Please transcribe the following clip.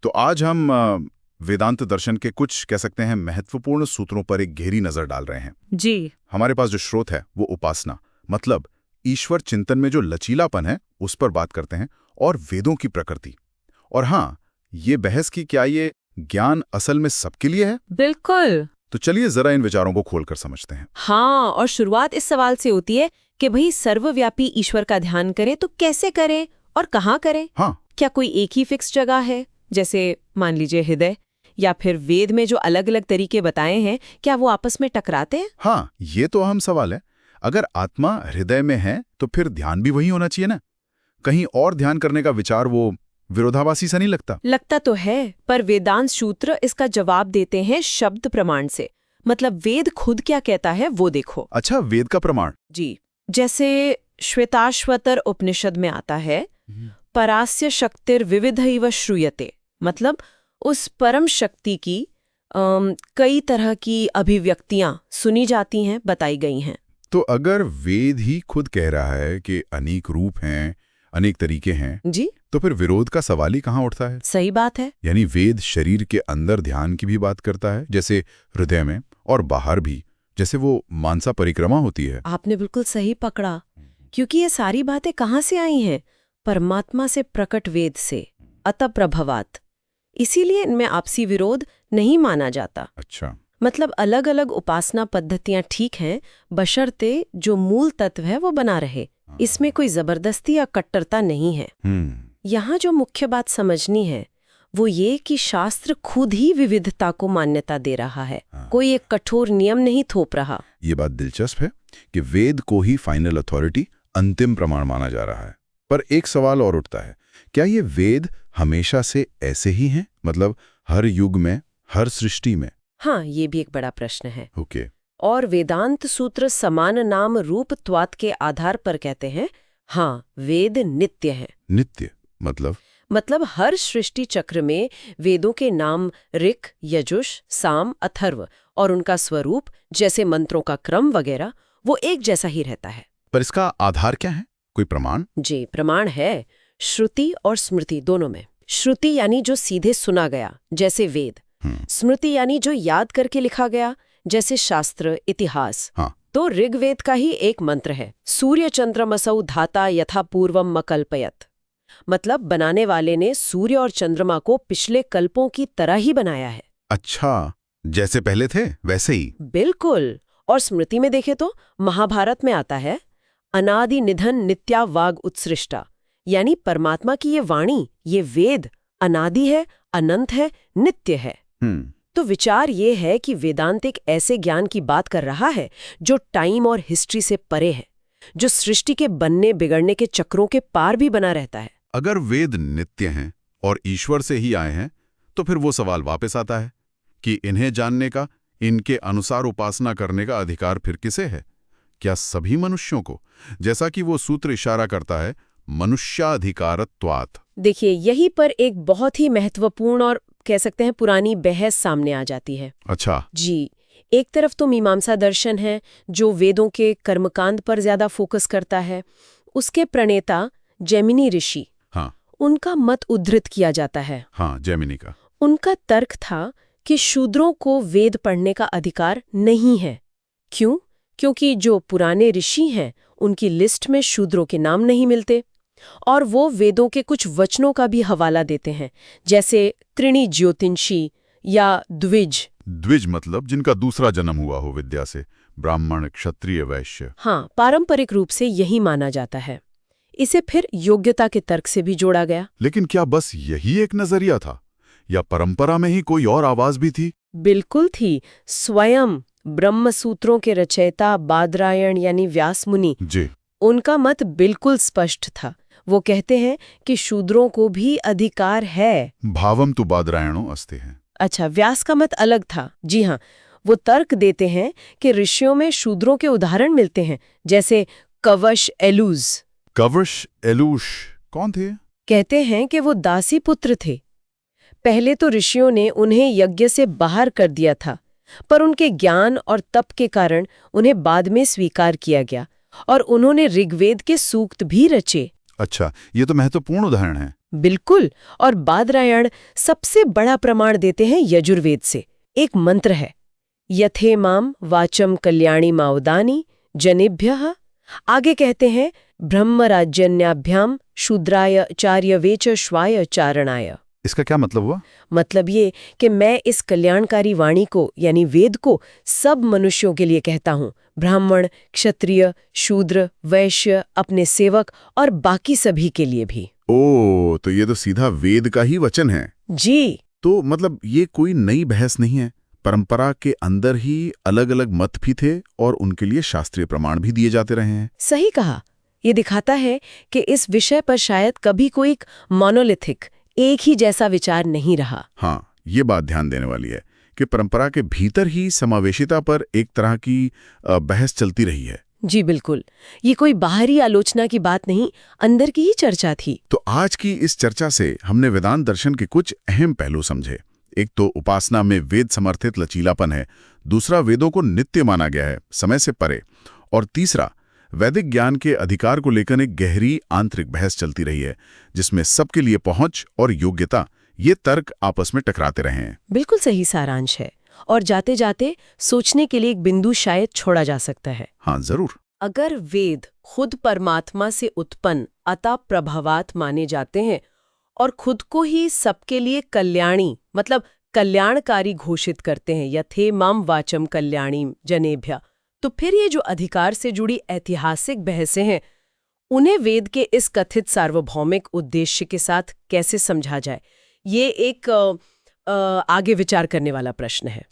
तो आज हम वेदांत दर्शन के कुछ कह सकते हैं महत्वपूर्ण सूत्रों पर एक गहरी नजर डाल रहे हैं। जी। हमारे पास जो स्रोत है वो उपासना मतलब ईश्वर चिंतन में जो लचीलापन है उस पर बात करते हैं, और वेदों की प्रकृति। और हाँ, ये बहस की क्या ये ज्ञान असल में सबके लिए है? बिल्कुल। तो चलिए जरा इन विचारों को खोलकर समझते हैं। हाँ, और शुरुआत इस सवाल से होती है कि भाई सर्वव्यापी ईश्वर का ध्यान करें तो कैसे करें और कहाँ करें? हाँ, क्या कोई एक ही फिक्स जगह है, जैसे मान लीजिए हृदय, या फिर वेद में जो अलग अलग तरीके बताए हैं क्या वो आपस में टकराते हैं? हाँ, ये तो अहम सवाल है। अगर आत्मा हृदय में है तो फिर ध्यान भी वही होना चाहिए ना। कहीं और ध्यान करने का विचार वो विरोधाभासी सा नहीं लगता? लगता तो है, पर वेदांत सूत्र इसका जवाब देते हैं शब्द प्रमाण से। मतलब वेद खुद क्या कहता है वो देखो। अच्छा, वेद का प्रमाण? जी, जैसे श्वेताश्वतर उपनिषद में आता है, परास्य शक्तिर विविधैव श्रूयते। मतलब उस परम शक्ति की कई तरह की अभिव्यक्तियां सुनी जाती हैं, बताई गई हैं। तो अगर वेद ही खुद कह रहा है कि अनेक रूप हैं, अनेक तरीके हैं, जी, तो फिर विरोध का सवाल ही कहाँ उठता है? सही बात है। यानी वेद शरीर के अंदर ध्यान की भी बात करता है, जैसे हृदय में, और बाहर भी, जैसे वो मानसा परिक्रमा होती है। आपने बिल्कुल सही पकड़ा, क्योंकि ये सारी बातें कहाँ से आई हैं? परमात्मा से प्रकट वेद से, अतः प्रभवात। इसीलिए इनमें आपसी विरोध नहीं माना जाता। अच्छा। मतलब अलग अलग उपासना पद्धतियां ठीक हैं, बशर्ते जो मूल तत्व है वो बना रहे। इसमें कोई जबरदस्ती या कट्टरता नहीं है। यहाँ जो मुख्य बात समझनी है वो ये कि शास्त्र खुद ही विविधता को मान्यता दे रहा है। कोई एक कठोर नियम नहीं थोप रहा। ये बात दिलचस्प है कि वेद को ही फाइनल अथॉरिटी, अंतिम प्रमाण माना जा रहा है। पर एक सवाल और उठता है, क्या ये वेद हमेशा से ऐसे ही हैं? मतलब हर युग में, हर सृष्टि में? हाँ, ये भी एक बड़ा प्रश्न है। ओके। और वेदांत सूत्र समान नाम रूप त्वात के आधार पर कहते हैं, हाँ, वेद नित्य है। नित्य मतलब हर सृष्टि चक्र में वेदों के नाम ऋक्, यजुष, साम, अथर्व और उनका स्वरूप, जैसे मंत्रों का क्रम वगैरह, वो एक जैसा ही रहता है। पर इसका आधार क्या है? कोई प्रमाण? जी, प्रमाण है श्रुति और स्मृति दोनों में। श्रुति यानी जो सीधे सुना गया, जैसे वेद। स्मृति यानी जो याद करके लिखा गया, जैसे शास्त्र, इतिहास। हाँ। तो ऋग्वेद का ही एक मंत्र है, सूर्य चंद्रमसौ धाता यथा पूर्वम मकल्पयत। मतलब बनाने वाले ने सूर्य और चंद्रमा को पिछले कल्पों की तरह ही बनाया है। अच्छा, जैसे पहले थे वैसे ही? बिल्कुल। और स्मृति में देखे तो महाभारत में आता है, अनादि निधन नित्या वाग उत्सृष्टा। यानी परमात्मा की ये वाणी, ये वेद अनादि है, अनंत है, नित्य है। तो विचार ये है कि वेदांत एक ऐसे ज्ञान की बात कर रहा है जो टाइम और हिस्ट्री से परे है, जो सृष्टि के बनने बिगड़ने के चक्रों के पार भी बना रहता है। अगर वेद नित्य हैं और ईश्वर से ही आए हैं, तो फिर वो सवाल वापस आता है कि इन्हें जानने का, इनके अनुसार उपासना करने का अधिकार फिर किसे है? क्या सभी मनुष्यों को? जैसा कि वो सूत्र इशारा करता है, मनुष्याधिकारत्वात्। देखिए, यहीं पर एक बहुत ही महत्वपूर्ण और कह सकते हैं पुरानी बहस सामने आ जाती है। अच्छा। जी, एक तरफ तो मीमांसा दर्शन है जो वेदों के कर्मकांड पर ज्यादा फोकस करता है। उसके प्रणेता जैमिनी ऋषि, हाँ, उनका मत उद्धृत किया जाता है। हाँ, जैमिनी का। उनका तर्क था कि शूद्रों को वेद पढ़ने का अधिकार नहीं है। क्यों? क्योंकि जो पुराने ऋषि हैं उनकी लिस्ट में शूद्रों के नाम नहीं मिलते, और वो वेदों के कुछ वचनों का भी हवाला देते हैं, जैसे कृणि ज्योतिषी या द्विज। द्विज मतलब जिनका दूसरा जन्म हुआ हो विद्या से, ब्राह्मण, क्षत्रिय, वैश्य। हाँ, पारंपरिक रूप से यही माना जाता है। इसे फिर योग्यता के तर्क से भी जोड़ा गया। लेकिन क्या बस यही एक नजरिया था, या परंपरा में ही कोई और आवाज भी थी? बिल्कुल थी। स्वयं ब्रह्मसूत्रों के रचयिता बादरायण यानी व्यास मुनि जी, उनका मत बिल्कुल स्पष्ट था। वो कहते हैं कि शूद्रों को भी अधिकार है। भावम तु बादरायणो अस्ति है। अच्छा, व्यास का मत अलग था। जी हाँ, वो तर्क देते हैं कि ऋषियों में शूद्रों के उदाहरण मिलते हैं, जैसे कवश एलूज। कवश एलूश कौन थे? कहते हैं कि वो दासी पुत्र थे। पहले तो ऋषियों ने उन्हें यज्ञ से बाहर कर दिया था, पर उनके ज्ञान और तप के कारण उन्हें बाद में स्वीकार किया गया और उन्होंने ऋग्वेद के सूक्त भी रचे। अच्छा, ये तो महत्वपूर्ण उदाहरण है। बिल्कुल। और बादरायण सबसे बड़ा प्रमाण देते हैं यजुर्वेद से। एक मंत्र है, यथेमाम वाचम कल्याणी माउदानी जनेभ्यः। आगे कहते हैं, ब्रह्मराजन्याभ्याम शूद्राय चार्यवेच श्वाय चारणाय। इसका क्या मतलब हुआ? मतलब ये कि मैं इस कल्याणकारी वाणी को यानी वेद को सब मनुष्यों के लिए कहता हूँ, ब्राह्मण, क्षत्रिय, शूद्र, वैश्य, अपने सेवक और बाकी सभी के लिए भी। ओ, तो ये तो सीधा वेद का ही वचन है। जी। तो मतलब ये कोई नई बहस नहीं है। परंपरा के अंदर ही अलग अलग मत भी थे और उनके लिए शास्त्रीय प्रमाण भी दिए जाते रहे हैं। सही कहा। ये दिखाता है कि इस विषय पर शायद कभी कोई मोनोलिथिक, एक ही जैसा विचार नहीं रहा। हाँ, ये बात ध्यान देने वाली है कि परंपरा के भीतर ही समावेशिता पर एक तरह की बहस चलती रही है। जी बिल्कुल। ये कोई बाहरी आलोचना की बात नहीं, अंदर की ही चर्चा थी। तो आज की इस चर्चा से हमने वेदांत दर्शन के कुछ अहम पहलू समझे। एक तो उपासना में वेद समर्थित लचीलापन है, दूसरा वेदों को नित्य माना गया है, समय से परे, और तीसरा वैदिक ज्ञान के अधिकार को लेकर एक गहरी आंतरिक बहस चलती रही है, जिसमें सबके लिए पहुंच और योग्यता, ये तर्क आपस में टकराते रहे हैं। बिल्कुल सही सारांश है। और जाते जाते सोचने के लिए एक बिंदु शायद छोड़ा जा सकता है। हाँ, जरूर। अगर वेद खुद परमात्मा से उत्पन्न अतः प्रभावात माने जाते हैं और खुद को ही सबके लिए कल्याणी मतलब कल्याणकारी घोषित करते हैं, यथे मम वाचम कल्याणी जनेभ्य, तो फिर ये जो अधिकार से जुड़ी ऐतिहासिक बहसें हैं, उन्हें वेद के इस कथित सार्वभौमिक उद्देश्य के साथ कैसे समझा जाए, ये एक आगे विचार करने वाला प्रश्न है।